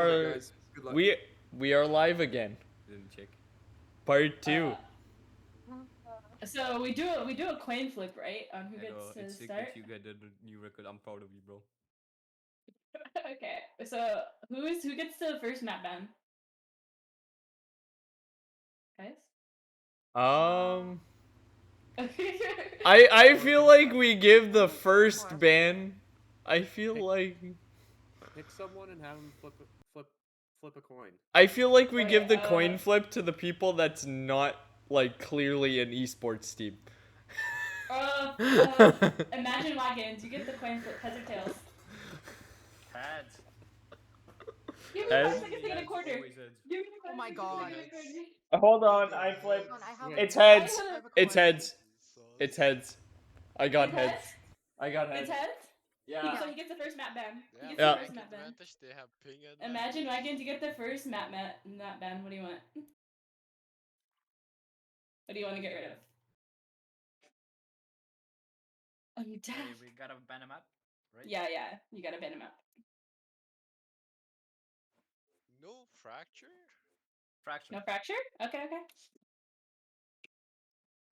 are guys. Good luck. we are live again. Didn't check. Part 2. So we do a coin flip, right? On who gets to It's sick start. that you get the new record. I'm proud of you, bro. Okay, so who gets the first map ban? Guys. I feel like we give the first ban. I feel like Pick someone and have them flip a coin. I feel like we Okay, give the coin flip to the people that's not like clearly an esports team. Imagine Wagons. You get the coin flip. Heads or tails? Heads. Give me Heads? 5 seconds to get a quarter. Always heads. Give me Oh 5 my seconds to god. get a quarter. Hold on, I flipped. Hold on, I have It's a- heads. I have a It's coin. heads. It's heads. I got It's heads. heads? I got heads. It's heads? Yeah. So he gets the first map ban. He gets Yeah. the first map ban. Advantage, they have ping advantage. Imagine Wagons. You get the first map ban. What do you want? What do you want to get rid of? I'm dead. Hey, we gotta ban him up, right? Yeah, you gotta ban him up. No fracture? Fracture. No fracture? Okay.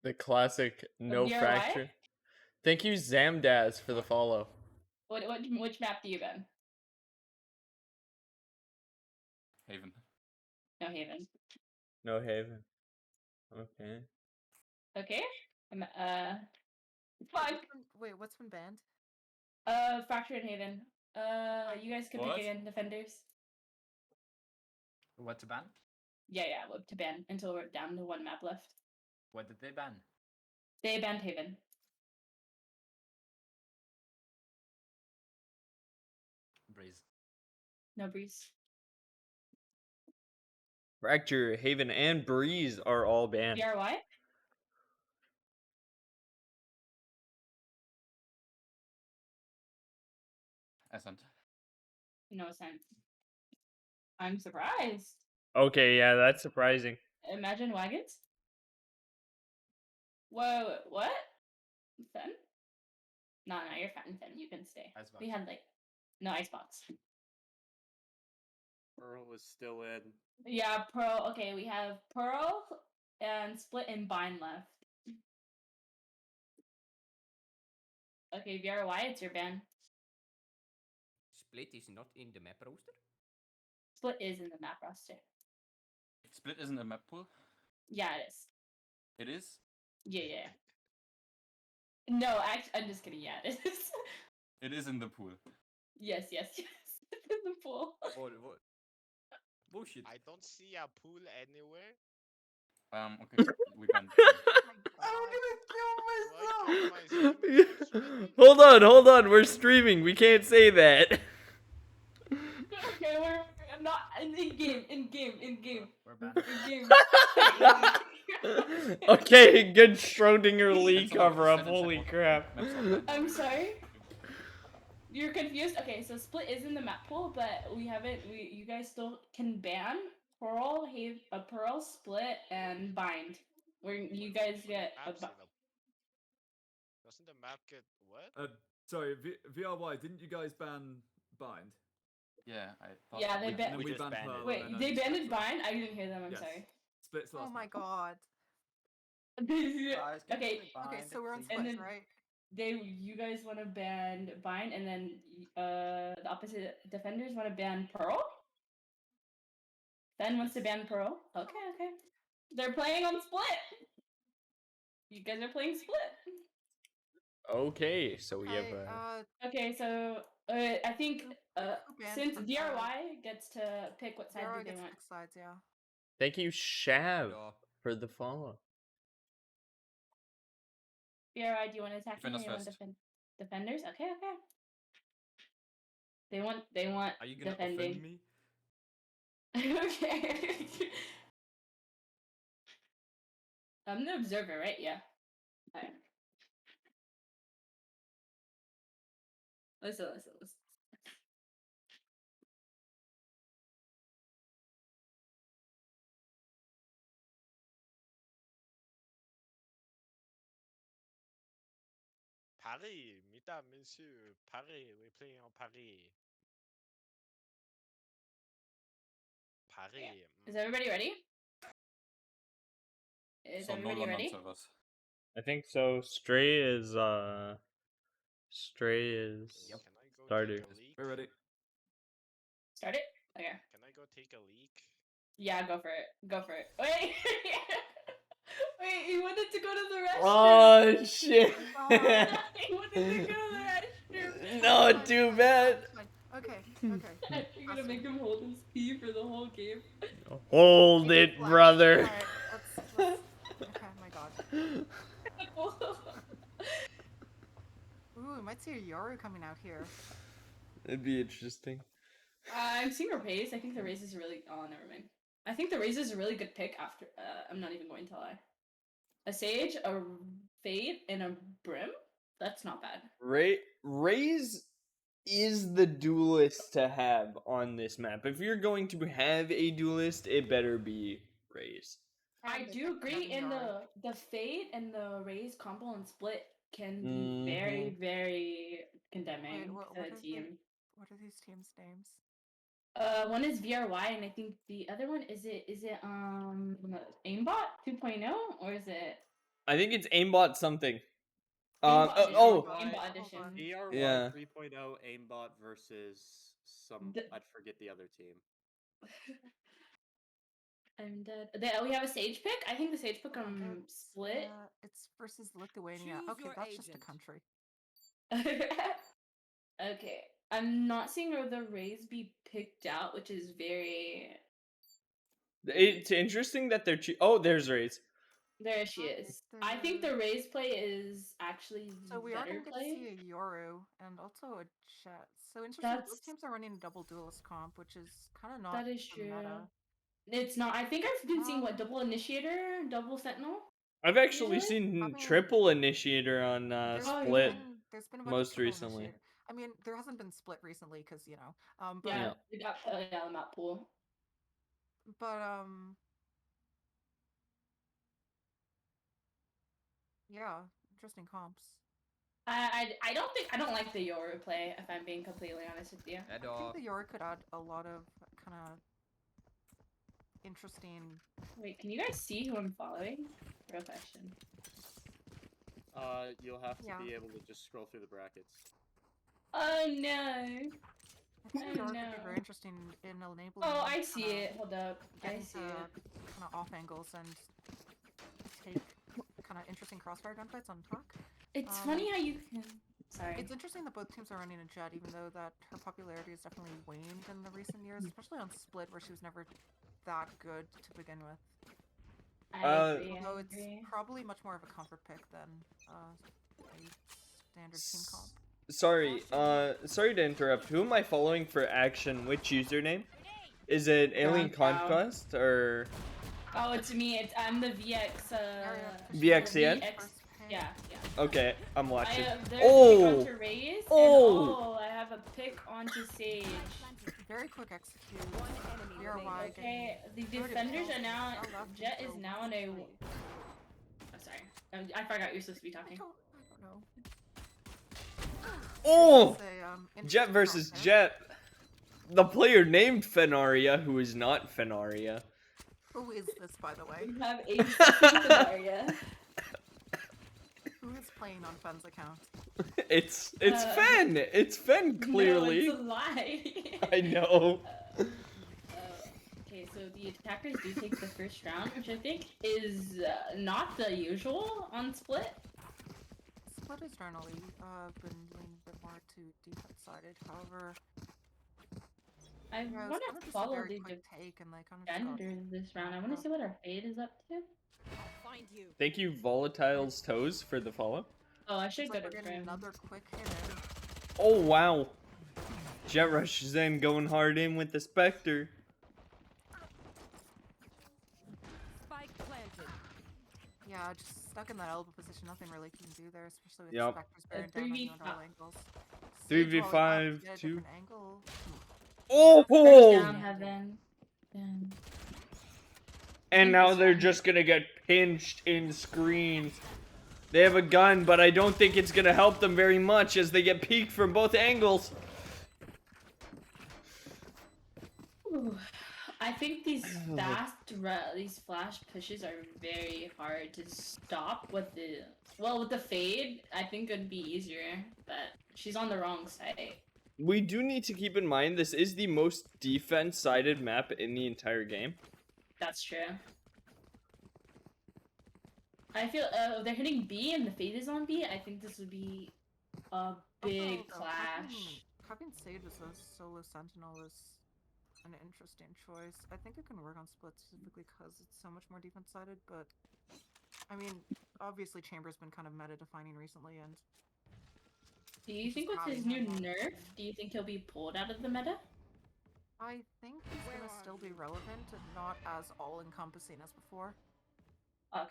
The classic no DRY? fracture. Thank you, Zamdaz, for the follow. Which map do you ban? Haven. No Haven. No Haven. Okay. Okay. Fuck. Wait, what's been banned? Fracture and Haven. You guys can What? pick again. Defenders. What to ban? Yeah, to ban until we're down to one map left. What did they ban? They banned Haven. Breeze. No Breeze. Fracture, Haven, and Breeze are all banned. DRY? Ascent. No sense. I'm surprised. Okay, yeah, that's surprising. Imagine Wagons? Whoa, what? Fen? No, you're fine, Fen. You can stay. Icebox. We had no icebox. Pearl is still in. Yeah, Pearl. Okay, we have Pearl and Split and Bind left. Okay, VRY, it's your ban. Split is not in the map roster. Split is in the map roster. Split isn't a map pool. Yeah, it is. It is. Yeah. No, actually, I'm just kidding. Yeah, it is. It is in the pool. Yes. It's in the pool. What? Bullshit. I don't see a pool anywhere. Okay. We ban. Hold on. We're streaming. We can't say that. Okay, we're not in game. We're banned. In game. Okay, good Schrodinger Lee cover up. Holy crap. I'm sorry. You're confused. Okay, so Split is in the map pool, but we haven't. You guys still can ban Pearl, Pearl, Split, and Bind. Where you guys get a. Doesn't the map get what? Sorry, VRY, didn't you guys ban Bind? Yeah, I thought. Yeah, they And then we we just banned banned it. Pearl. Wait, and then they Split banned last. Bind? I didn't hear them. I'm Yes. sorry. Split's last Oh my one. god. Guys, can Okay. we bind Okay, so we're on please? split, And then- right? You guys want to ban Bind, and then the opposite defenders want to ban Pearl. Ben wants to ban Pearl. Okay. They're playing on Split. You guys are playing Split. Okay, so we have Okay, so I think who banned since from DRY gets to pick what side Zero do they gets want. 6 sides, yeah. thank you, Shav, Yeah. for the follow. DRY, do you want to attack me or Defenders you want first. defenders? Okay. They want Are you gonna defending. offend me? Okay. I'm the observer, right? Yeah. Alright. Listen. Paris, mesdames, messieurs, Paris. We're playing on Paris. Paddy. Is everybody ready? Is So no everybody one ready? answered us. I think so. Stray is Can I go starter. take a leak? We're ready. Start it? Okay. Can I go take a leak? Yeah, go for it. Go for it. Wait! Wait, he wanted to go to the restroom! Oh shit! He wanted to go to the restroom! No, Fine, too fine, bad. fine, fine. Okay, okay. You're gonna make him hold his pee for the whole game. Hold it, Flash. brother. Alright, let's. Okay, my god. Ooh, we might see a Yoru coming out here. It'd be interesting. I'm seeing a raise. I think the raise is really. Oh, never mind. I think the raise is a really good pick after. I'm not even going to lie. A Sage, a Fade, and a Brim? That's not bad. Raze is the duelist to have on this map. If you're going to have a duelist, it better be Raze. I And they do picked agree in Yoru. the Fade and the raise combo and split can be Mhm. very, very condemning Wait, what to are the team. what are these teams' names? One is VRY and I think the other one is it Aimbot 2.0 or is it I think it's aimbot something. Aimbot edition? Oh, Aimbot Hold edition. on. DRY Yeah. 3.0 aimbot versus some. The- I forget the other team. I'm dead. We have a Sage pick. I think the Sage pick split. It's versus Lithuania. Choose Okay, your that's just a agent. country. Okay, I'm not seeing the raise be picked out, which is very. it's interesting that they're. Oh, there's Raze. There she Okay, is. I think the raise play is actually So we are better going to get to play. see a Yoru and also a Jet. So interesting. That's- Both teams are running a double duelist comp, which is kind of not That is the true. meta. It's not. I think I've been seeing what Um, double initiator, double sentinel. I've actually Usually? seen I mean, triple initiator on There's Oh, split. there's been a bunch most of triple recently. initiator. I mean, there hasn't been split recently because you know. But Yeah, we got put down that pool. but yeah, interesting comps. I don't like the Yoru play if I'm being completely honest with you. Head I off. think the Yoru could add a lot of kind of interesting. Wait, can you guys see who I'm following? Real question. You'll have to Yeah. be able to just scroll through the brackets. Oh no. I think the Oh, Yoru could no. be very interesting in enabling. Oh, I see it. Hold up. I Getting see to it. kind of off angles and take kind of interesting crossfire gunfights on talk. It's funny how you can. Sorry. It's interesting that both teams are running a Jet, even though that her popularity has definitely waned in the recent years, especially on Split, where she was never that good to begin with. I agree. Although I it's agree. probably much more of a comfort pick than a standard team comp. Sorry to interrupt. Who am I following for action? Which username? Is it Alien Wow. Conquest or? Oh, it's me. I'm the VX. VXCN? Yeah. Okay, I'm watching. There's Oh! a pick onto Raze, Oh! and I have a pick onto Sage. Very quick execute. One enemy VRY remaining. Okay, the Already defenders killed. are now. Now left Jet is is the now in a. 1v3. I'm sorry. I forgot you're supposed to be I talking. don't know. Oh! This is a, Jet interesting versus crosshair. Jet. The player named Fenaria, who is not Fenaria. Who is this, by the way? We have a scenario. Who is playing on Fen's account? It's Fen. It's Fen clearly. No, it's a lie. I know. Okay, so the attackers do take the first round, which I think is not the usual on Split. Split has generally been leaning a bit more to defense-sided. However, I yeah, it was want kind of to just a follow very the quick take, and they kind of just got defenders this round. I want to see what our fade is up to. I'll find you. Thank you, Volatile's Toes, for the follow. Oh, I should It's go like to we're getting Prim. another quick hit in. Oh, wow. Jet Rush is in, going hard in with the Spectre. Spike planted. Yeah, just stuck in that elbow position. Nothing really can do there, especially with Yep. Spectre's bearing down on you at all 3v5. angles. 3v5, Sage, while it's up to get a 2. different angle. Oh! First down, Heaven. Damn. And now they're just gonna get pinched in screens. They have a gun, but I don't think it's gonna help them very much as they get peeked from both angles. Ooh. I think these flash pushes are very hard to stop with the fade. I think it'd be easier, but she's on the wrong side. We do need to keep in mind this is the most defense-sided map in the entire game. That's true. I feel if they're hitting B and the fade is on B, I think this would be a big Also, clash. Having Sage as a solo sentinel is an interesting choice. I think it can work on split specifically because it's so much more defense-sided, but I mean, obviously Chamber's been kind of meta-defining recently, and Do you think with his new nerf, do you think he'll be pulled out of the meta? I think he's gonna still be relevant and not as all-encompassing as before. Okay.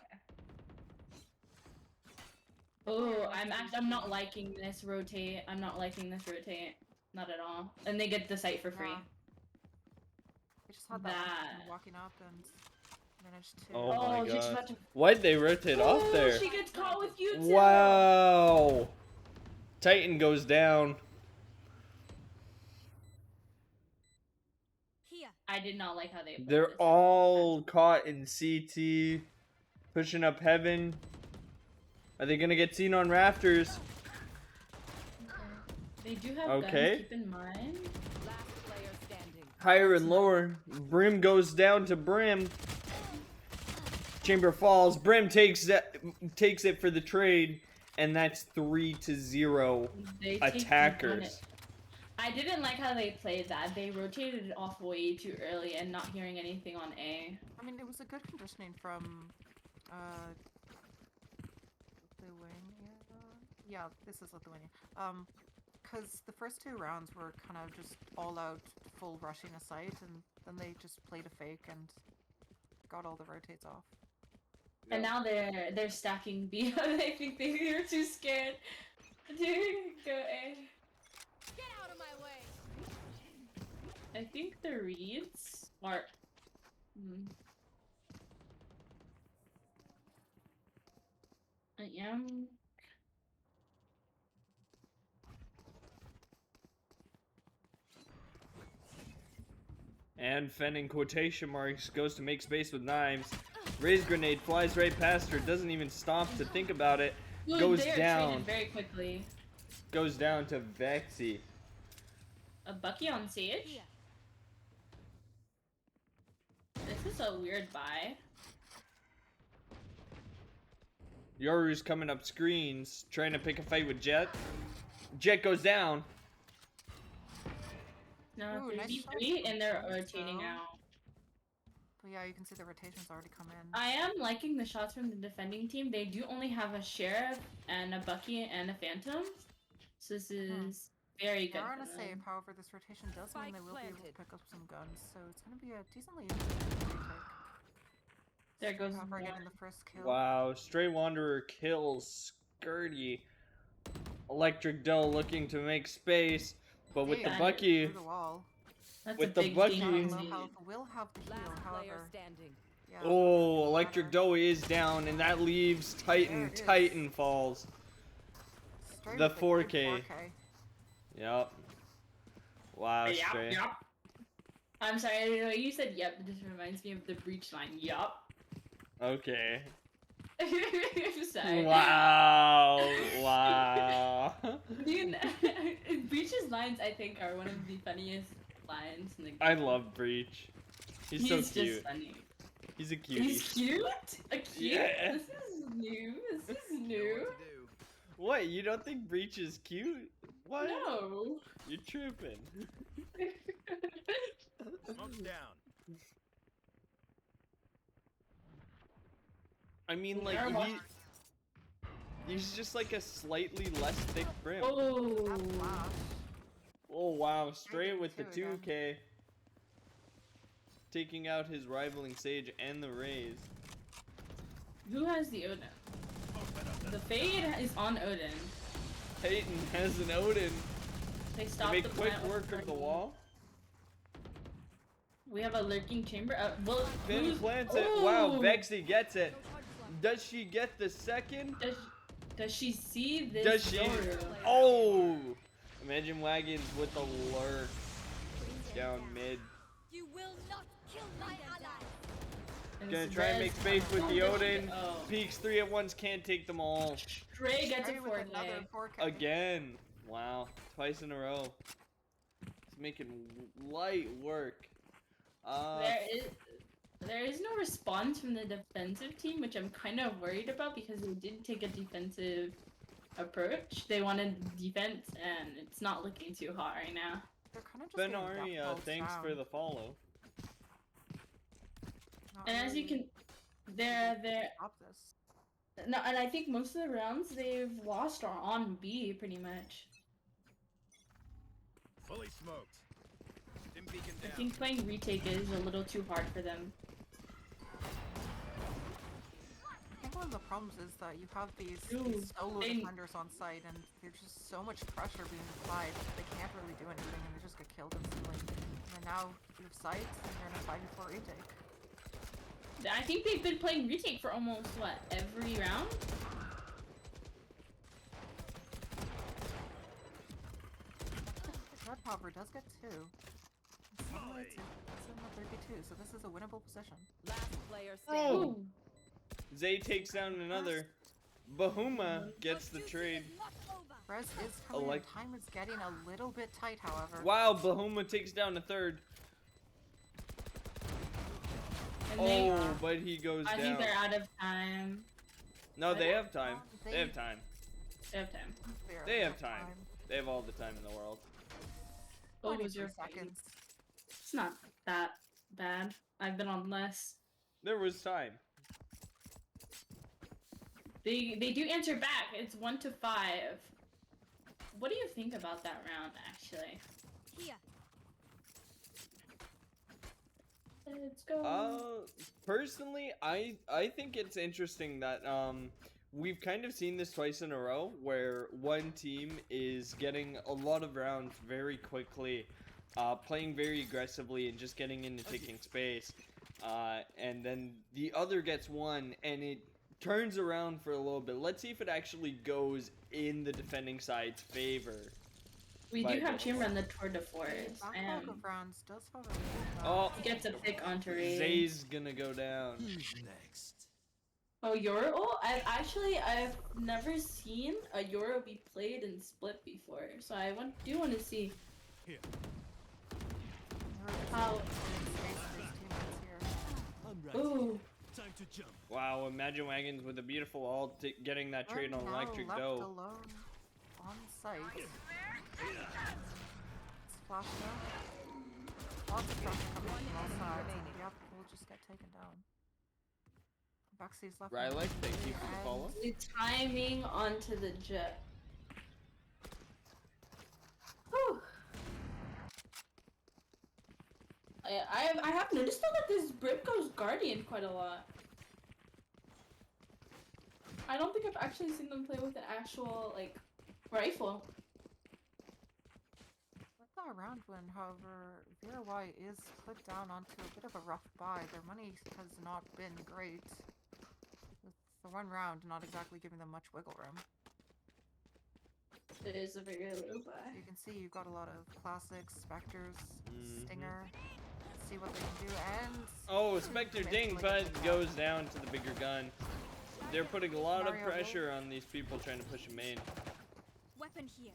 Oh, I'm not liking this rotate. I'm not liking this rotate. Not at all. And they get the site for free. Yeah. They just had that one walking up and managed to. Oh my she's god. about to... Why'd they rotate off there? She gets caught with you too. Wow. Titan goes down. Here. I did not like how they played They're this. all caught in CT. Pushing up heaven. Are they gonna get seen on rafters? They do have Okay. guns, keep in mind. Last player standing. Higher and lower. Brim goes down to Brim. Chamber falls. Brim takes it for the trade, and that's 3-0 They take attackers. deep on it. I didn't like how they played that. They rotated it off way too early and not hearing anything on A. I mean, it was a good conditioning from, Lithuania? Yeah, this is Lithuania. Because the first two rounds were kind of just all-out full rushing a site, and then they just played a fake and got all the rotates off. And now they're stacking B. I think they're too scared to go A. Get out of my way. I think the reads are. I am. And Fen in quotation marks goes to make space with knives. Raise grenade flies right past her. Doesn't even stop to think about it. Dude, Goes they are down. traded very quickly. Goes down to Vexy. A Bucky on Sage. Here. This is a weird buy. Yoru's coming up screens, trying to pick a fight with Jet. Jet goes down. No, Ooh, nice 3v3 shots and they're from rotating Rizzo. out. But yeah, you can see the rotations already come in. I am liking the shots from the defending team. They do only have a Sheriff and a Bucky and a Phantom. So this is very good. They're on for a them. save, however, this rotation does mean they Spike will be able to planted. pick up some guns, so it's going to be a decently interesting retake. There goes Hopper one. getting the first kill. Wow, Stray Wanderer kills Skirty. Electric Doe looking to make space, but with the Damn. Bucky, Through the wall. That's with a the big Bucky- thing. Low health will have the heal, Last player however. standing. Yeah, oh, doesn't Electric matter. Doe is down, and that leaves Titan. There it is. Titan falls. Straight the with 4K. Yep. Wow, Yup, Stray. yup. I'm sorry, the way you said yep, it just reminds me of the breach line. Yup. Okay. I'm sorry. Wow. Wow. Dude, Breach's lines, I think, are one of the funniest lines in the game. I love Breach. He's so cute. Just funny. He's a cutie. He's cute? A cute? Yeah. This is new. This is Know new. what to do. What? You don't think Breach is cute? What? No. You're tripping. Smoke's down. I mean, like, he's just like a slightly less thick Brim. Oh. That's flash. Oh, wow. Straight did with the too, again. 2K. Taking out his rivaling Sage and the Raze. Who has the Odin? The Fade is on Odin. Titan has an Odin. They To stopped make the quick plant with work of the Tourney. wall. We have a lurking chamber. Well, Finn who's- plants it. Wow, Oh! Vexy gets it. Does she get the second? Does she see this? Does she? Yoru? Oh! Imagine Wagons with the lurk down mid. You will not kill Gonna try and make space with the Odin. Peaks 3 at once, can't take them all. Stray gets a Stray with 4K. another 4K. Again. Wow. Twice in a row. It's making light work. There is no response from the defensive team, which I'm kind of worried about because they did take a defensive approach. They wanted defense, and it's not looking too hot right now. They're kind of just getting Benari, death thanks down. for the follow. Not And as you really can, they're stop this. no, and I think most of the rounds they've lost are on B pretty much. Fully smoked. Dim beacon I down. think playing retake is a little too hard for them. I think one of the problems is that you have these solo they- defenders on site, and there's just so much pressure being applied that they can't really do anything, and they just get killed instantly. And then now you have sites, and you're in a 5v4 retake. I think they've been playing retake for almost what, every round? Red Popper does get 2. And suddenly it's in the 32, so this is a winnable position. Last player standing. Oh! Zay takes down another. Bahuma gets the trade. Res is coming in. Elect- Time is getting a little bit tight, however. Wow, Bahuma takes down a third. And they, Oh, but he goes I down. think they're out of time. No, they have time. They- They have time. They have time. They have time. They have all the time in the world. What was your 23 seconds. It's not that bad. I've been on less. There was time. They do answer back. It's 1 to 5. What do you think about that round, actually? Here. Let's go. Personally, I think it's interesting that we've kind of seen this twice in a row where one team is getting a lot of rounds very quickly, playing very aggressively and just getting into taking space, and then the other gets one and it turns around for a little bit. Let's see if it actually goes in the defending side's favor. We By do have the- Chamber on the Tour de Force, Backlog and of rounds does have a Oh, he gets a pick onto Raid. Zay's gonna go down. Who's next? Oh, Euro? I've never seen a Euro be played in split before, so I do want to see Here. how. I'm ready. Ooh, Time to jump. Wow, Imagine Wagons with a beautiful ult getting that trade on Electric left Dough. alone on site. It's flash now. Lots of pressure coming from all sides. And yep, we'll just get taken down. Backseat's left. Rylek, thank you for the follow. the timing onto the jet. Whew. I have noticed though that this Brim goes Guardian quite a lot. I don't think I've actually seen them play with an actual like rifle. With that round win, however, VRY is put down onto a bit of a rough buy. Their money has not been great. With the one round not exactly giving them much wiggle room. It is a very low buy. You can see you've got a lot of classics, Spectres, Mhm. Stinger. Let's see what they can do, and... Oh, Spectre Ding, but goes down to the bigger gun. They're putting a lot of Mario pressure on these people trying to push a main. Weapon here.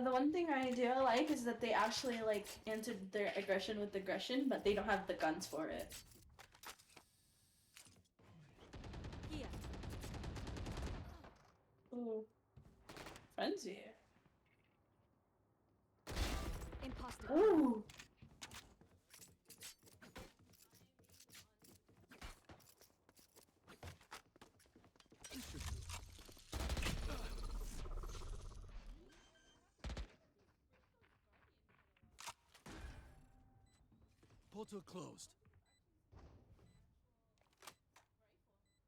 The one thing I do like is that they actually like answered their aggression with aggression, but they don't have the guns for it. Here. Ooh. Frenzy. Imposter. Ooh. Portal closed.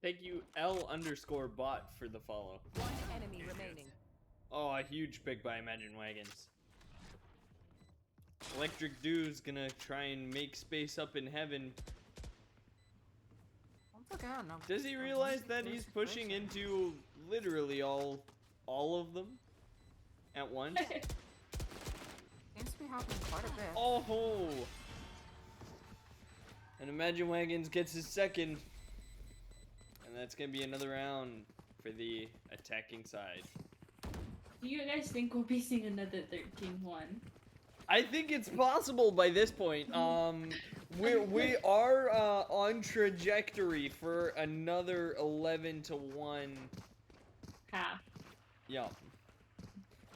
Thank you, L_bot for the follow. One enemy remaining. Oh, a huge pick by Imagine Wagons. Electric Dew's gonna try and make space up in heaven. Once again, Does he realize that he's pushing into literally all of them at once? Seems to be happening quite a bit. Oh! And Imagine Wagons gets his second. And that's gonna be another round for the attacking side. Do you guys think we'll be seeing another 13-1? I think it's possible by this point. We are on trajectory for another 11-1 Half. Yeah.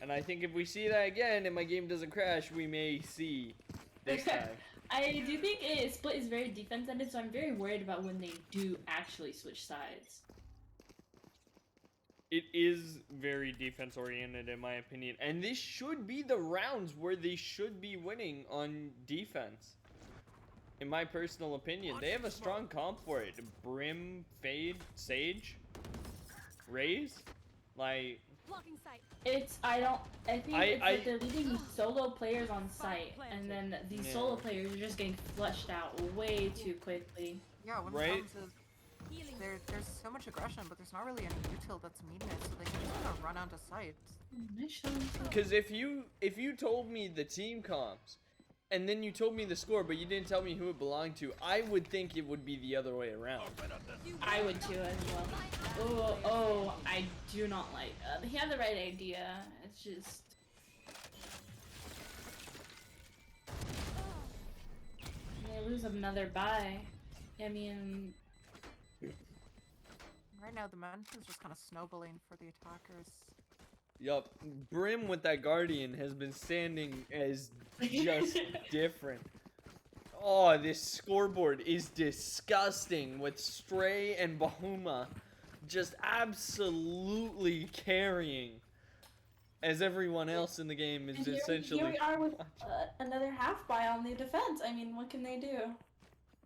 And I think if we see that again and my game doesn't crash, we may see this time. I do think Split is very defense-ended, so I'm very worried about when they do actually switch sides. It is very defense-oriented in my opinion. And this should be the rounds where they should be winning on defense. In my personal opinion. They have a strong comp for it. Brim, Fade, Sage, Raze. Like... Blocking sight. I think it's that they're leaving solo players on site, and then these solo players are just getting flushed out way too quickly. Yeah, when it comes to there's so much aggression, but there's not really any util that's meeting it, so they can just kind of run onto site. Because if you told me the team comps, and then you told me the score, but you didn't tell me who it belonged to, I would think it would be the other way around. I would too as well. Oh, I do not like. He had the right idea. It's just. They lose another buy. I mean. Right now, the momentum's just kind of snowballing for the attackers. Yup, Brim with that Guardian has been standing as just different. Oh, this scoreboard is disgusting with Stray and Bahuma just absolutely carrying as everyone else in the game is essentially... Here we are with another half buy on the defense. I mean, what can they do?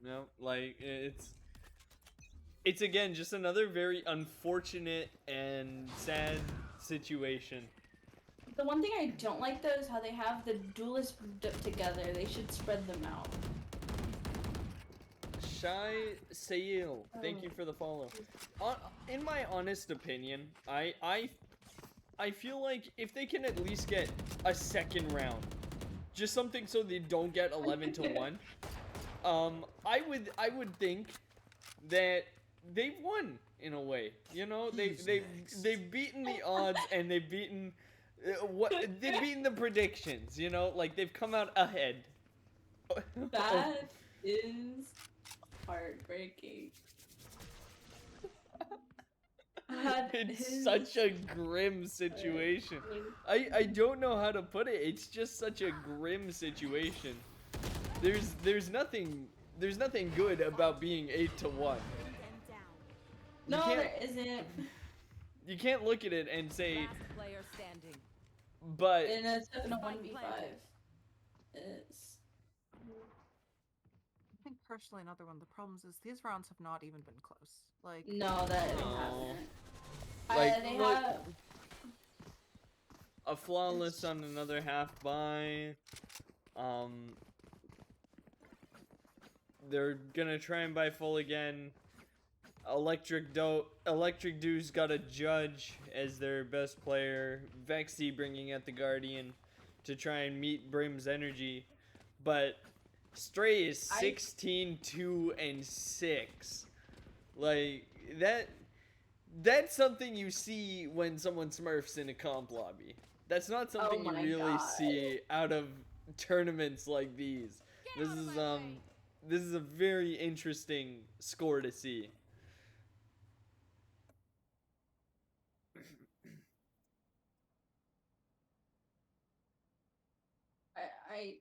No, like, it's again just another very unfortunate and sad situation. The one thing I don't like though is how they have the duelists grouped up together. They should spread them out. Shy Sail, thank you for the follow. In my honest opinion, I feel like if they can at least get a second round, just something so they don't get 11-1, I would think that they've won in a way. You know, they've beaten the odds and they've beaten they've beaten the predictions. You know, like they've come out ahead. That is heartbreaking. It's such a grim situation. I don't know how to put it. It's just such a grim situation. There's nothing good about being 8-1. No, there isn't. You can't look at it and say. Last player standing. But in a 1v5, it's. I think personally another one of the problems is these rounds have not even been close. Like no, that hasn't. Like look, a flawless on another half buy. They're gonna try and buy full again. Electric Dew's got a Judge as their best player. Vexy bringing out the Guardian to try and meet Brim's energy. But Stray is 16-2-6. Like, that's something you see when someone smurfs in a comp lobby. That's not something you really see out of tournaments like these. This is a very interesting score to see.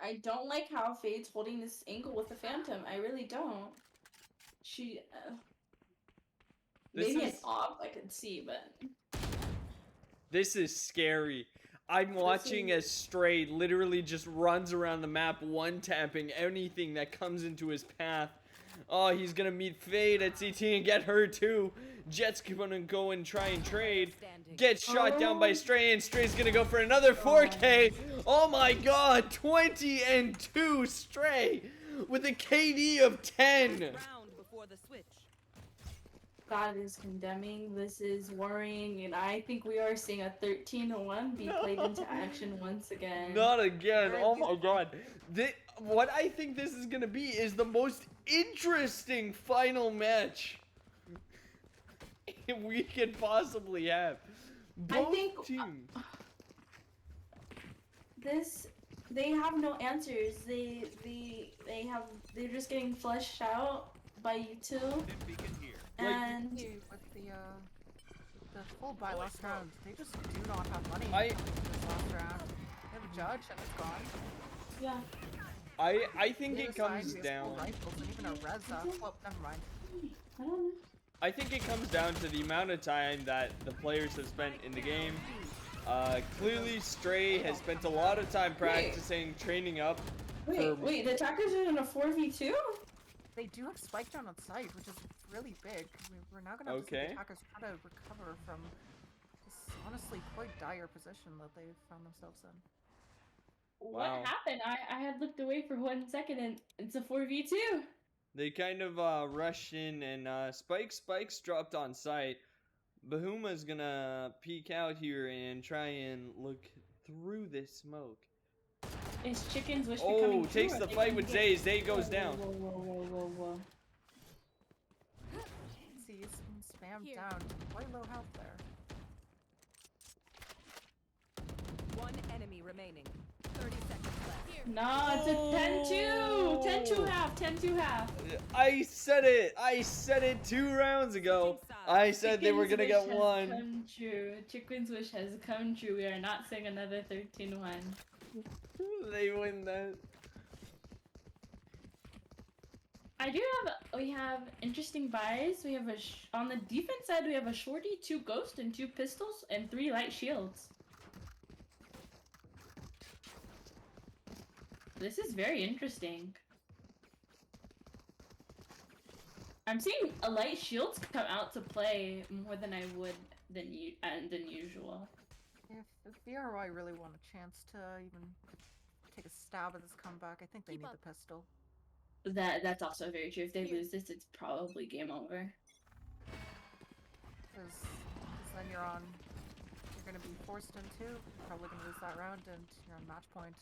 I don't like how Fade's holding this angle with the Phantom. I really don't. She maybe an off I could see, but this is scary. I'm watching as Stray literally just runs around the map one-tapping anything that comes into his path. Oh, he's gonna meet Fade at CT and get her too. Jet's gonna go and try and trade. Gets shot down by Stray, and Stray's gonna go for another 4K. Oh my god, 20-2 Stray with a KD of 10. God is condemning. This is worrying, and I think we are seeing a 13-1 be played into action once again. Not again. Oh my god. What I think this is gonna be is the most interesting final match we could possibly have. Both think, teams. They have no answers. They're just getting fleshed out by you two. And With the full buy last round, they just do not have money I- this last round. They have a judge and it's gone. yeah. I think The it other side, comes we have down. full rifles and even a Reza. Oh, never mind. I don't know. I think it comes down to the amount of time that the players have spent in the game. Clearly, Stray has spent a lot of time practicing, training up. Wait, the attackers are in a 4v2? They do have spike down on site, which is really big. We're now gonna have to see the attackers try to recover from this honestly quite dire position that they've found themselves in. What Wow. happened? I had looked away for 1 second and it's a 4v2. They kind of rushed in and Spike's dropped on site. Bahuma's gonna peek out here and try and look through this smoke. Is Chicken's wish becoming true? Takes or the they fight gonna with get- Zay. Zay goes Whoa, down. Whoa. See, he's been spammed Here. down. Quite low health there. One enemy remaining. 30 seconds left. Here. Nah, it's a 10-2. 10-2 half. 10-2 half. I said it 2 rounds ago. I said they were gonna Chicken's get wish has one. Come true. Chicken's wish has come true. We are not saying another 13-1. They win that. We have interesting buys. We have on the defense side, we have a shorty, 2 ghost, and 2 pistols, and 3 light shields. This is very interesting. I'm seeing a light shields come out to play more than I would than usual. If VRY really want a chance to even take a stab at this comeback, I think they Keep need up. the pistol. That's also very true. If they lose this, it's probably game over. Because then you're gonna be forced into, probably gonna lose that round, and you're on match point.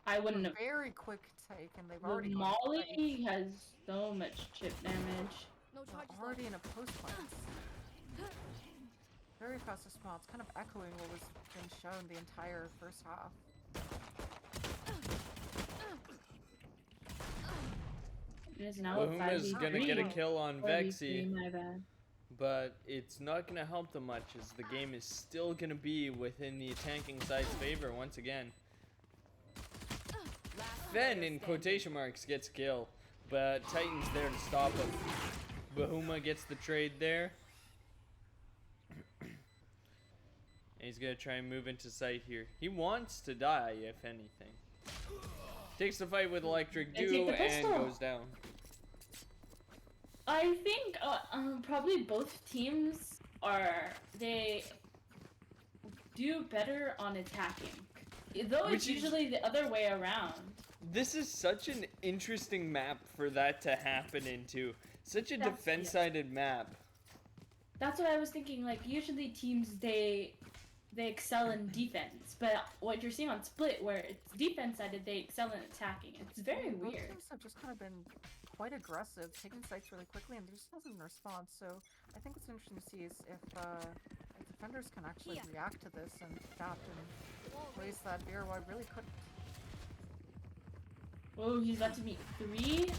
I wouldn't have. Very quick take, and they've The already gone to fight. Molly has so much chip damage. No They're charges left. already in a post point. Very fast response, kind of echoing what was being shown the entire first half. It is now a Bahuma's 5v3. gonna get a kill on 4v3, Vexy, my bad. but it's not gonna help them much as the game is still gonna be within the attacking side's favor once again. Last Fen, player in standing. quotation marks, gets a kill, but Titan's there to stop him. Bahuma gets the trade there. And he's gonna try and move into sight here. He wants to die, if anything. Takes the fight with Electric They take Duo the and pistol. goes down. I think probably both teams they do better on attacking, though Which it's is- usually the other way around. This is such an interesting map for that to happen into. Such a That's- defense-sided map. That's what I was thinking. Like usually teams they excel in defense, but what you're seeing on Split, where it's defense sided, they excel in attacking. It's very Both weird. teams have just kind of been quite aggressive, taking sites really quickly, and there just hasn't been a response. So I think what's interesting to see is if defenders can actually Here. react to this and adapt in ways that VRY really couldn't. Oh, he's about to meet 3,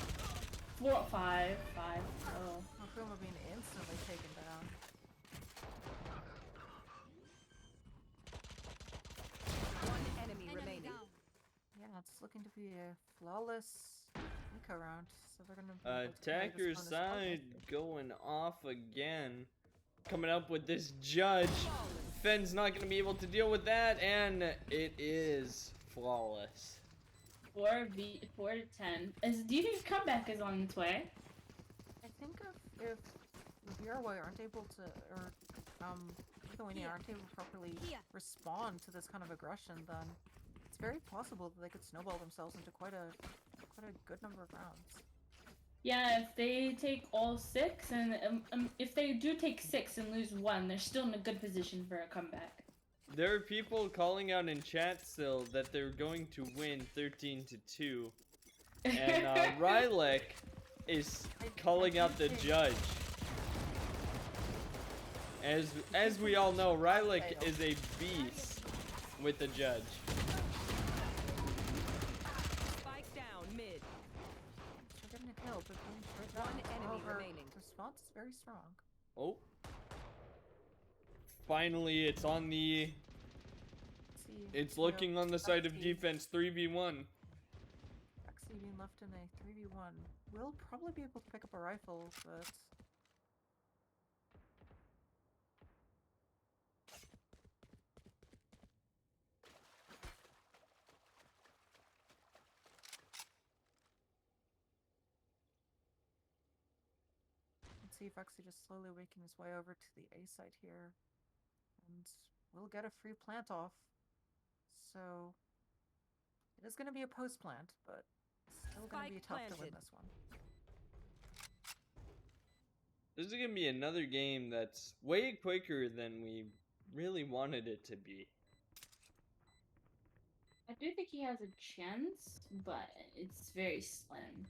4, 5, 5. Oh. Makuma being instantly taken down. One enemy remaining. Yeah, it's looking to be a flawless eco round. So they're gonna be able to carry this Attacker bonus side point. going off again. Coming up with this judge. Fenn's not gonna be able to deal with that, and it is flawless. 4 to 10. Do you think comeback is on its way? I think if the VRY aren't able to, or Lithuania aren't able to properly Here. respond to this kind of aggression, then it's very possible that they could snowball themselves into quite a good number of rounds. Yeah, if they take all 6, and if they do take 6 and lose 1, they're still in a good position for a comeback. There are people calling out in chat still that they're going to win 13-2. And Rylek is calling out the judge. As we all know, Rylick is a beast with the judge. Spike down mid. We're getting a kill, but being short One down. enemy However, remaining. the response is very strong. Oh. Finally, it's on the... Let's see, It's you know, looking on the side of Vaxi- defense, 3v1. Vaxi being left in a 3v1. We'll probably be able to pick up a rifle, but... Let's see if Vaxi just slowly making his way over to the A site here. And we'll get a free plant off. So... It is going to be a post plant, but still going to be Spike tough to win planted. this one. This is gonna be another game that's way quicker than we really wanted it to be. I do think he has a chance, but it's very slim.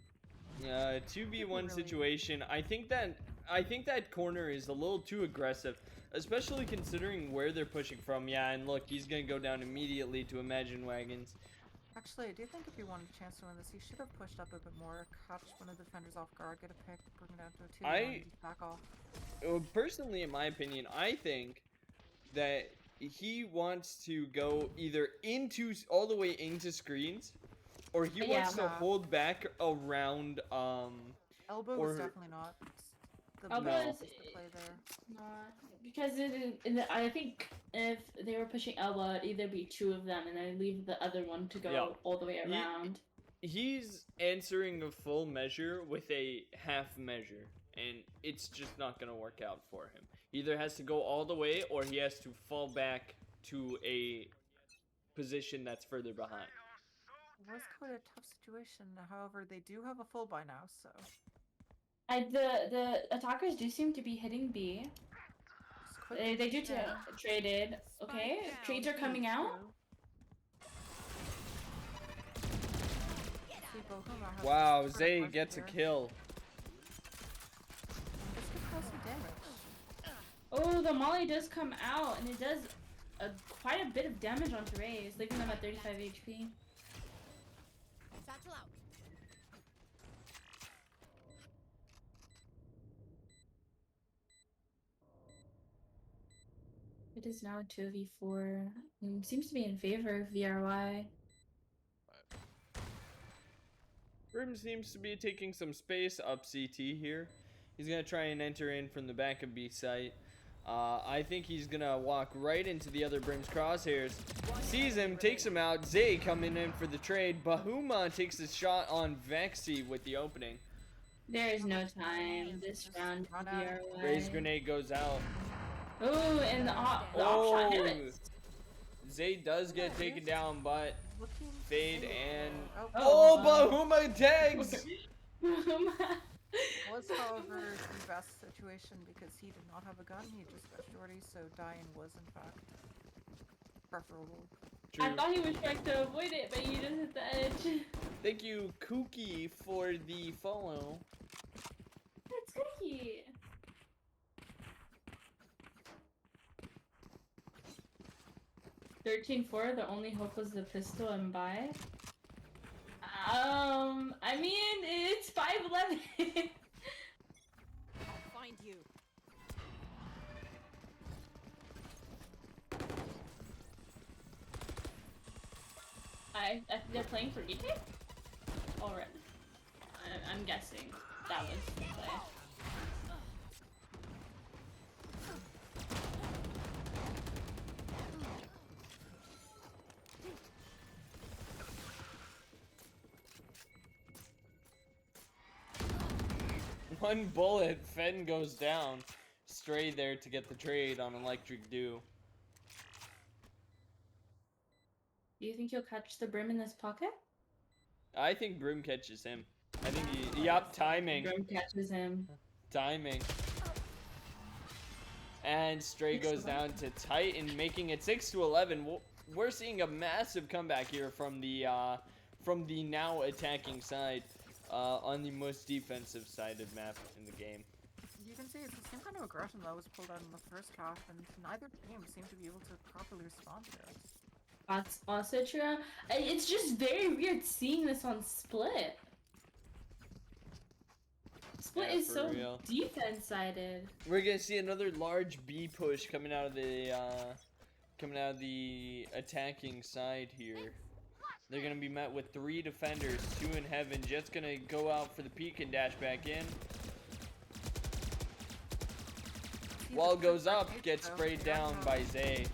2v1 really- situation. I think that corner is a little too aggressive, especially considering where they're pushing from. Yeah, and look, he's gonna go down immediately to Imagine Wagons. Actually, I do think if he wanted a chance to win this, he should have pushed up a bit more, catch one of the defenders off guard, get a pick, bring it down to a 2v1, back off. Personally, in my opinion, I think that he wants to go either all the way into screens, or he wants to Yeah. hold back around Elbow or- was definitely not the Elbow best is- to play there. Not because I think if they were pushing elbow, it'd either be two of them and then leave the other one to go Yeah. all the way Ye- around. he's answering a full measure with a half measure, and it's just not going to work out for him. He either has to go all the way, or he has to fall back to a position that's further behind. It was quite a tough situation, however, they do have a full buy now, so... The attackers do seem to be hitting B. just quickly They do push down. traded. Okay, Spike down trades are coming out. See, Bohuma has Wow, just Zay pushed gets a here. kill. This could cause some damage. Oh, the molly does come out and it does quite a bit of damage onto Raze, leaving them at 35 HP. Satchel out. It is now a 2v4. Seems to be in favor of VRY. Brim seems to be taking some space up CT here. He's going to try and enter in from the back of B site. I think he's going to walk right into the other Brim's crosshairs. Sees him, takes him out. Zay coming in for the trade. Bahuma takes a shot on Vexy with the opening. There is no time this round for VRY. Ray's grenade goes out. Oh, and the off shot Oh, hits. Zay does get taken down, but Looking fade safe. and... Oh, Oh, Bahuma tags! Was, however, the best situation because he did not have a gun, he just got shorty, so dying was in fact preferable. I True. thought he was trying to avoid it, but he just hit the edge. Thank you, Kookie, for the follow. That's cookie. $13-4, the only hope was the pistol and buy. I mean, it's 5-11. I'll find you. I think they're playing for retake? Alright. I'm guessing that was the play. One bullet, Fen goes down. Stray there to get the trade on Electric Dew. Do you think he'll catch the brim in this pocket? I think Brim catches him. I think he... Yup, timing. Brim catches him. Timing. And Stray goes down to Titan, making it 6-11. We're seeing a massive comeback here from the now attacking side. on the most defensive-sided map in the game. You can see it's the same kind of aggression that was pulled out in the first half, and neither team seemed to be able to properly respond to it. That's also true. It's just very weird seeing this on Split. Split Yeah, is for so real. defense-sided. We're gonna see another large B push coming out of the attacking side here. They're gonna be met with 3 defenders, 2 in heaven. Jet's gonna go out for the peek and dash back in. Wall goes up, gets sprayed down by Zay.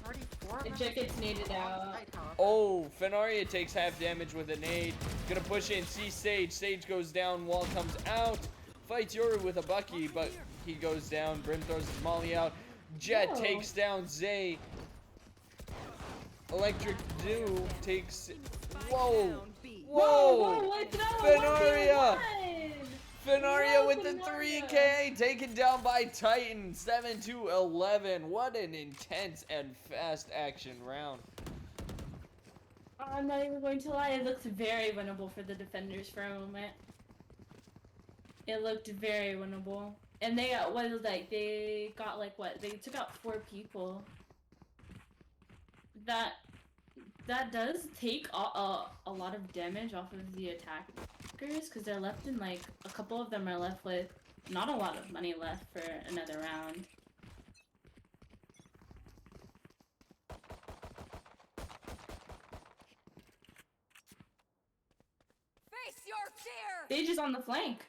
Already 4 of The them Jet gets naded on out. site, however. Oh, Fenaria takes half damage with a nade. Gonna push in, see Sage. Sage goes down, Wall comes out. Fights Yoru with a Bucky, but he goes down. Brim throws his molly out. Jet Whoa. takes down Zay. Electric Dew takes... Whoa! Down B. Whoa! What's up? Fenaria! 1v1. Fenaria Whoa, with the Fenaria. 3K, taken down by Titan, 7-11. What an intense and fast action round. I'm not even going to lie, it looked very winnable for the defenders for a moment. It looked very winnable. And they got, they took out 4 people. That does take a lot of damage off of the attackers, because they're left in, like, a couple of them are left with not a lot of money left for another round. Face your fear. Sage is on the flank.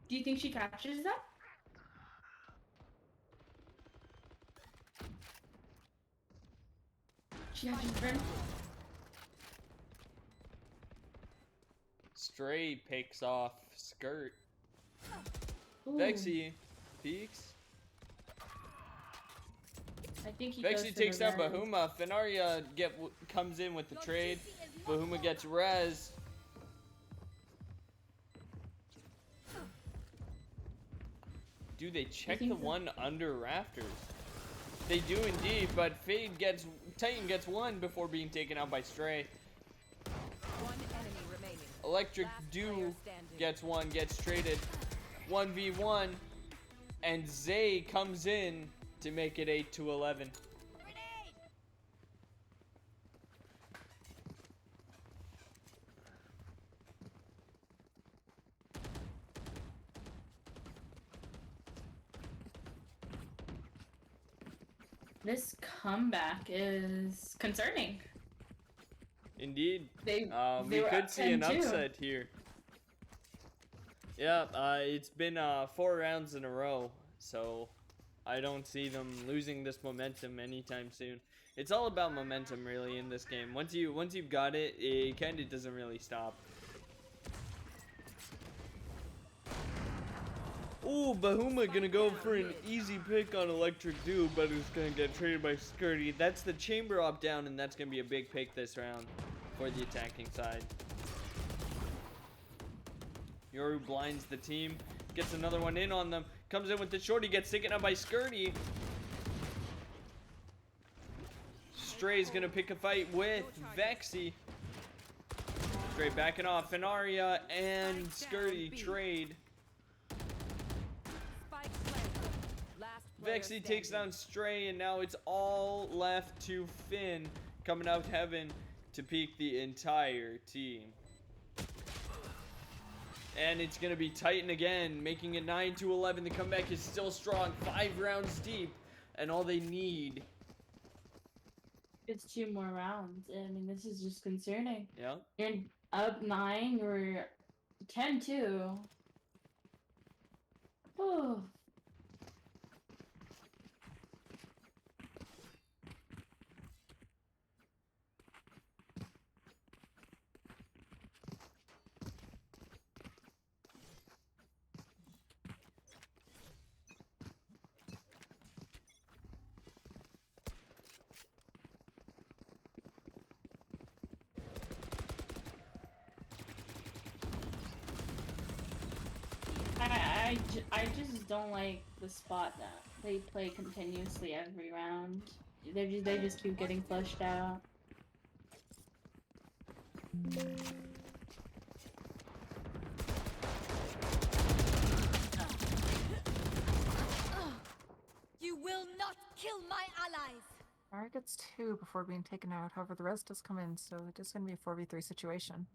Do you think she captures that? She captures Brim. Stray picks off Skirt. Ooh, Vexy peeks. I think he goes Vexy for takes the down res. Bahuma. Fenaria comes in with the trade. Bahuma gets res. Do they check think the so? one under rafters? They do indeed, but Titan gets 1 before being taken out by Stray. One enemy remaining. Electric Last Dew player standing. gets 1, gets traded. 1v1, and Zay comes in to make it 8-11. This comeback is concerning. Indeed. They We were could up see an 10-2. upset here. Yeah, it's been 4 rounds in a row, so I don't see them losing this momentum anytime soon. It's all about momentum, really, in this game. Once you've got it, it kind of doesn't really stop. Ooh, Bahuma gonna go for an easy pick on Electric Dew, but it's gonna get traded by Skirty. That's the chamber op down, and that's gonna be a big pick this round for the attacking side. Yoru blinds the team, gets another one in on them, comes in with the shorty, gets taken out by Skirty. Stray's gonna pick a fight with Vexy. Stray backing off, Fenaria and Skirty trade. Spike planted. Last player Vexy takes standing. down Stray, and now it's all left to Finn coming out heaven to peek the entire team. And it's going to be Titan again, making it 9-11. The comeback is still strong, 5 rounds deep, and all they need. It's 2 more rounds. I mean, this is just concerning. Yeah. You're up 9 or 10-2. Oh. I just don't like the spot that they play continuously every round. They just keep getting flushed out. You will not kill my allies. Mara gets 2 before being taken out. However, the rest does come in, so it is going to be a 4v3 situation.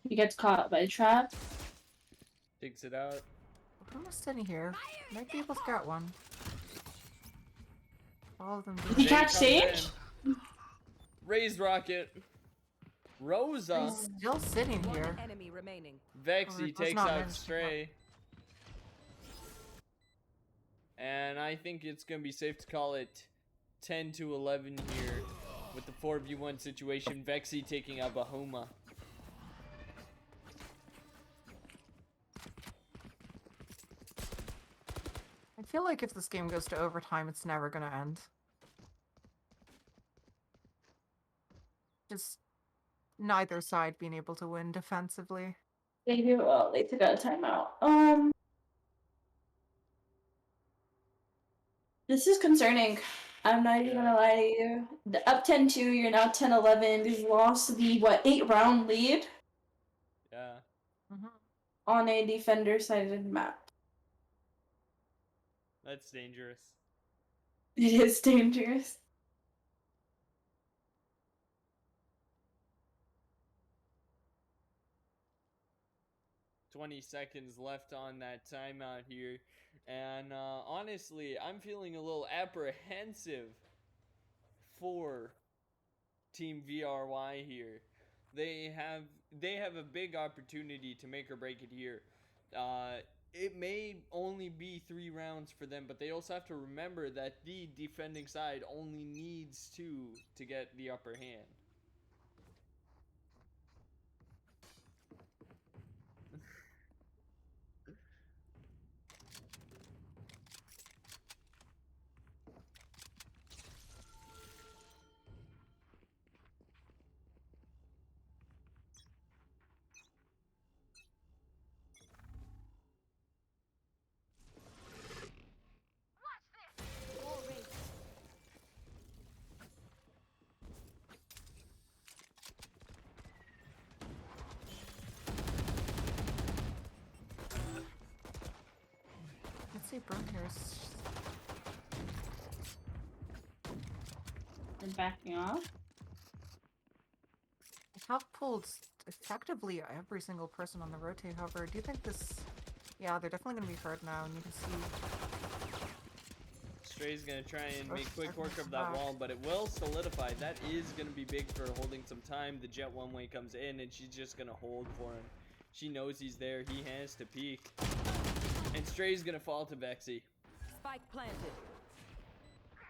He gets caught by the trap. Digs it out. Who was sitting here? Might be able to get one. All of them. Did he do. catch comes Sage? in. Raised rocket. Rosa. He's still sitting One here. enemy remaining. Vexy it was takes not out managed to Stray. And I think it's going to be safe to call it 10 to 11 here with the 4v1 situation. Vexy taking out Bahuma. I feel like if this game goes to overtime, it's never going to end. Just neither side being able to win defensively. Maybe, well, they took out a timeout. This is concerning. I'm not even gonna lie to you. The up 10-2, you're now 10-11. You've lost the, 8-round lead Yeah. on a defender-sided map. That's dangerous. It is dangerous. .20 seconds left on that timeout here. And honestly, I'm feeling a little apprehensive for Team VRY here. They have a big opportunity to make or break it here. It may only be 3 rounds for them, but they also have to remember that the defending side only needs 2 to get the upper hand. Let's see, Brum here is And backing off. I have pulled effectively every single person on the rotate. However, do you think this... Yeah, they're definitely going to be hurt now, and you can see... Stray's gonna try and Oh, make quick work of back. that wall, but it will solidify. That is gonna be big for holding some time. The Jet one-way comes in, and she's just gonna hold for him. She knows he's there. He has to peek. And Stray's gonna fall to Vexy. Spike planted.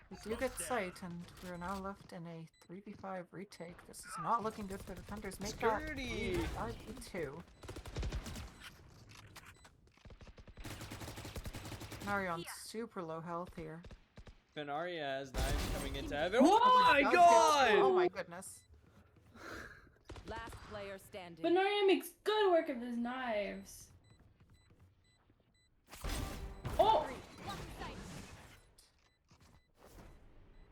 We do get sight, and we're now left in a 3v5 retake. This is not looking good for defenders. Make that Skirty! 5v2. Marion's super low health here. Fenaria has knives coming into heaven. Whoa! Oh my Does god! get- Oh my goodness. Last player standing. Benaria makes good work of his knives. Oh!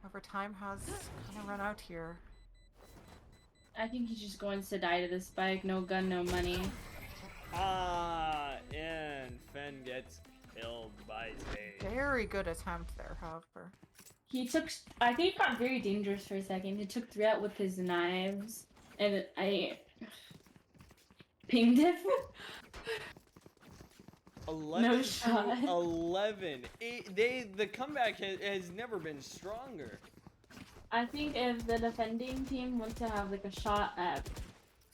However, time has kind of run out here. I think he's just going to die to this spike. No gun, no money. And Fen gets killed by Sage. Very good attempt there, however. He took. I think it got very dangerous for a second. He took 3 out with his knives, and I pinged him. 11 shot. 11. The comeback has never been stronger. I think if the defending team wants to have like a shot at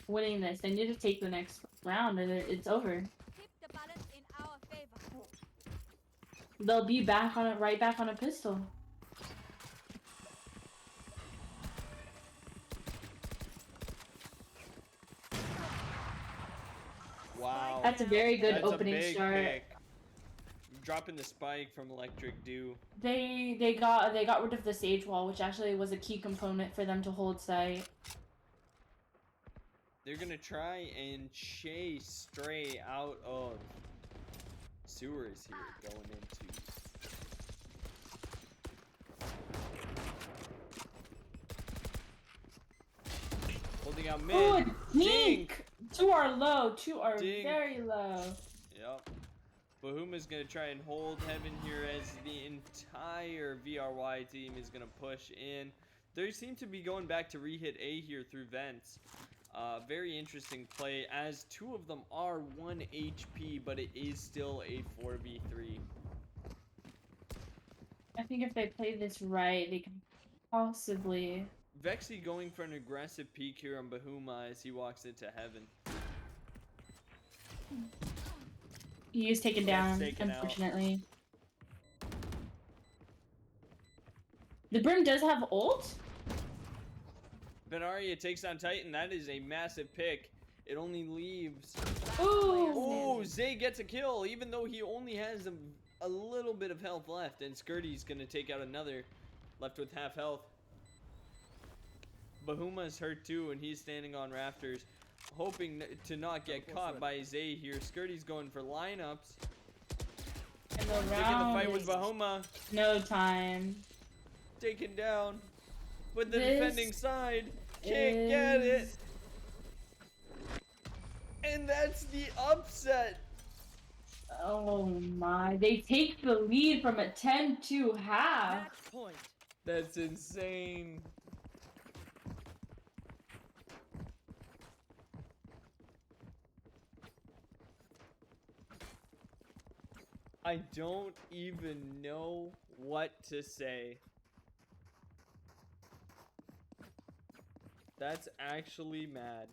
winning this, they need to take the next round, and it's over. Keep the balance in our favor. They'll be back on it, right back on a pistol. Wow. That's a very good That's opening a big start. pick. Dropping the spike from Electric Dew. They got rid of the sage wall, which actually was a key component for them to hold site. They're gonna try and chase Stray out of sewers here, going into. Holding out mid. Oh, Dink. dink! Two are low. Two are Dink. very low. Yep. Bahuma's gonna try and hold heaven here as the entire VRY team is gonna push in. They seem to be going back to re-hit A here through vents. Very interesting play as two of them are 1 HP, but it is still a 4v3. I think if they play this right, they can possibly. Vexy going for an aggressive peek here on Bahuma as he walks into heaven. He is taken Gets down, taken out. unfortunately. The Brim does have ult? Benaria takes down Titan. That is a massive pick. It only leaves. Ooh! Oh, Zay gets a kill, even though he only has a little bit of health left. And Skirty's gonna take out another, left with half health. Bahuma's hurt too, and he's standing on rafters, hoping to not get caught by Zay here. Skirty's going for lineups. And the Taking the round fight with is Bahuma. no time. Taken down. But the This defending side can't get it. And that's the upset. Oh my. They take the lead from a 10-2 half. Match point. That's insane. I don't even know what to say. That's actually mad.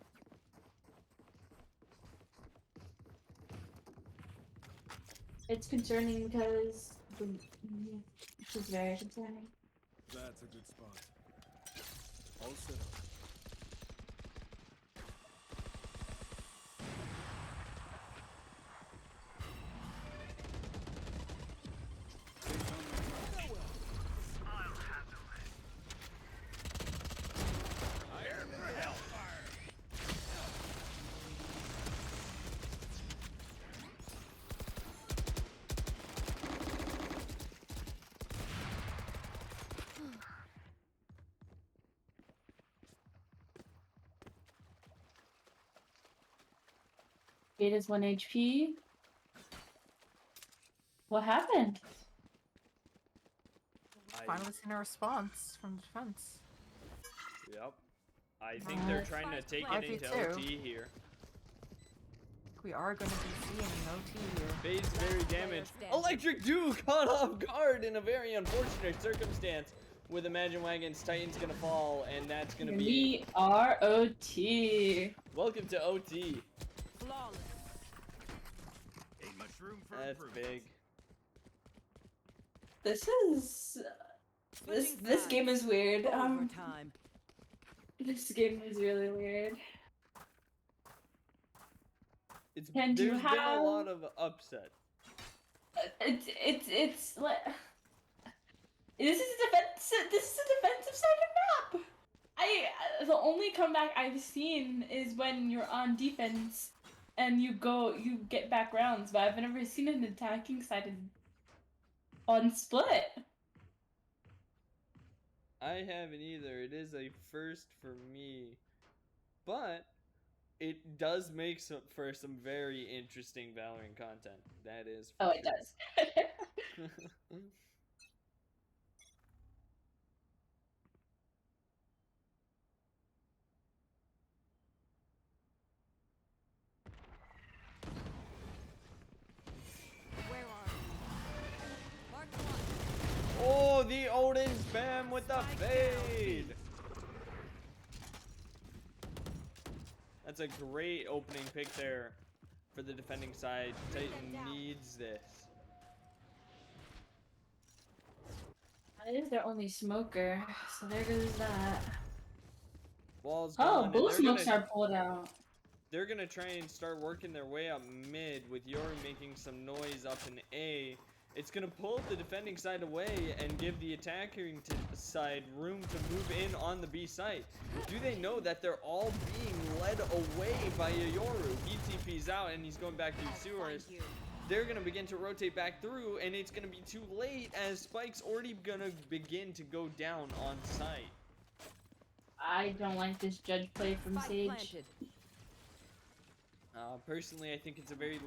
It's concerning because it's very concerning. That's a good spot. All set up. It is 1 HP. What happened? Finally seen a response from defense. Yep. I think they're trying to take it into RP2. OT here. We are going to be seeing an OT here. Phase very damaged. standing. Electric Dew caught off guard in a very unfortunate circumstance. With Imagine Wagons, Titan's gonna fall, and that's gonna be. We are OT. Welcome to OT. Flawless. Ain't much room for That's improvement. big. This is Switching this game sides. is weird. Overtime. This game is really weird. It's Can you there's been a have- lot of upset. It's like this is a defensive sided map. The only comeback I've seen is when you're on defense and you get back rounds, but I've never seen an attacking sided on split. I haven't either. It is a first for me, but it does make for some very interesting Valorant content. That is. For Oh, it does. does. Where are you? Mark one. Oh, the Odin spam with the fade. That's a great opening pick there for the defending side. Titan needs this. That is their only smoker, so there goes that. Wall's Oh, gone, and both they're smokes gonna- are pulled out. They're gonna try and start working their way up mid with Yori making some noise up in A. It's gonna pull the defending side away and give the attacking side room to move in on the B site. Do they know that they're all being led away by Yoru? He TP's out and he's going back through sewers. Find you. They're gonna begin to rotate back through, and it's gonna be too late as Spike's already gonna begin to go down on site. I don't like this judge play from Spike Sage. planted. Personally, I think it's a very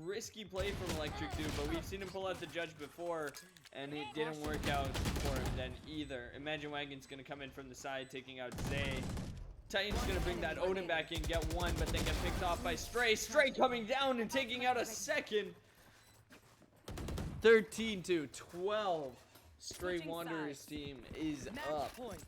risky play from Electric Dude, but we've seen him pull out the judge before, and it didn't work out for him then either. Imagine Wagon's gonna come in from the side, taking out Zay. Titan's gonna bring that Odin back in, get one, but then get picked off by Stray. Stray coming down and taking out a second. 13-12. Stray Switching Wanderers sides. team is Match up. point.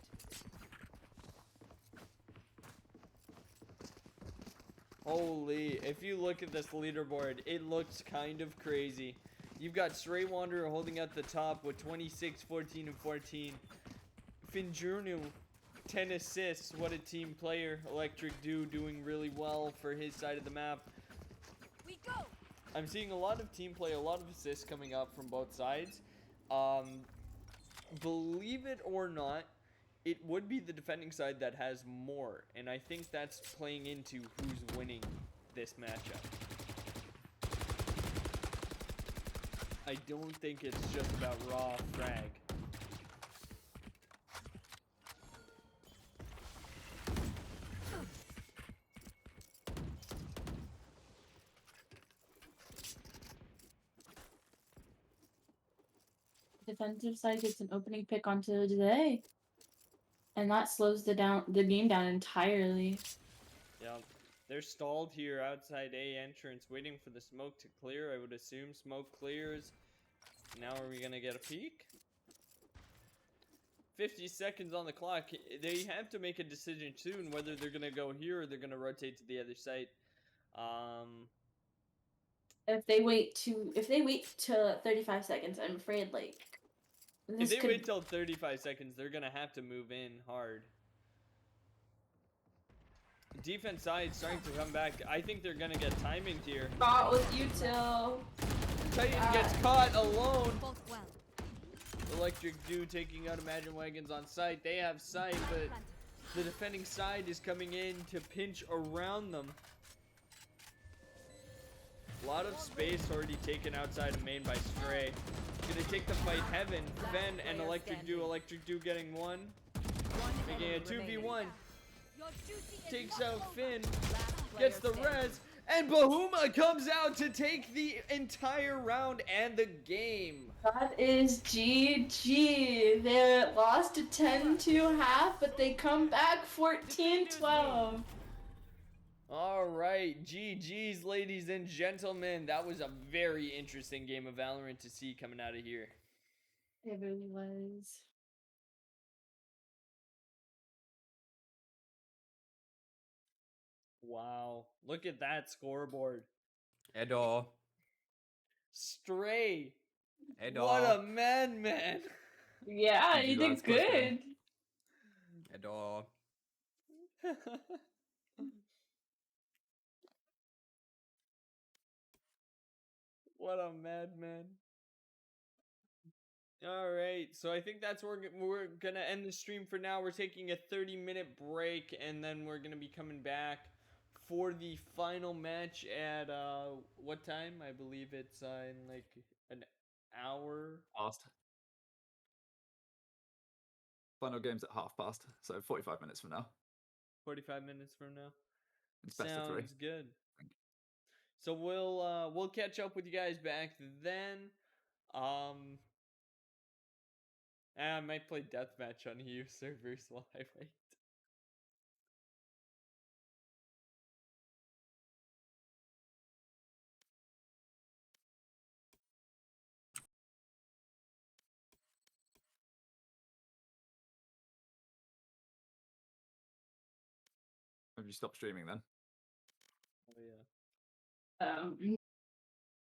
Holy, if you look at this leaderboard, it looks kind of crazy. You've got Stray Wanderer holding at the top with 26, 14, and 14. Finjurnu, 10 assists. What a team player. Electric Dude doing really well for his side of the map. We go. I'm seeing a lot of team play, a lot of assists coming up from both sides. Believe it or not, it would be the defending side that has more, and I think that's playing into who's winning this matchup. I don't think it's just about raw frag. Defensive side gets an opening pick onto today. And that slows the game down entirely. Yeah, they're stalled here outside A entrance, waiting for the smoke to clear. I would assume smoke clears. Now are we gonna get a peek? 50 seconds on the clock. They have to make a decision soon whether they're gonna go here or they're gonna rotate to the other site. If they wait to 35 seconds, I'm afraid like If this they could wait till 35 seconds, they're gonna have to move in hard. Defense side starting to come back. I think they're gonna get timing here. not with you till Titan gets caught alone. Both well. Electric Dude taking out Imagine Wagons on site. They have sight, but the defending side is coming in to pinch around them. A lot of space already taken outside of main by Stray. Gonna take the fight Heaven, Fen, and Electric Dude. Electric Dude getting one. Making a 2v1. Takes out Finn. Gets the res. And Bahuma comes out to take the entire round and the game. that is GG. They lost to 10-2 but they come back 14-12. All right, GG's, ladies and gentlemen. That was a very interesting game of Valorant to see coming out of here. It really was. Wow, look at that scoreboard. Edo. Stray. Edo. What a man. Yeah, GG you did lads, close game. good. Edo. What a madman. All right, so I think that's where we're gonna end the stream for now. We're taking a 30-minute break, and then we're gonna be coming back for the final match at what time? I believe it's in like an hour. Past. Final game's at past, so 45 minutes from now. 45 minutes from now. It's best of 3. Sounds good. So we'll catch up with you guys back then. I might play deathmatch on EU servers while I wait. Have you stopped streaming then? Oh yeah.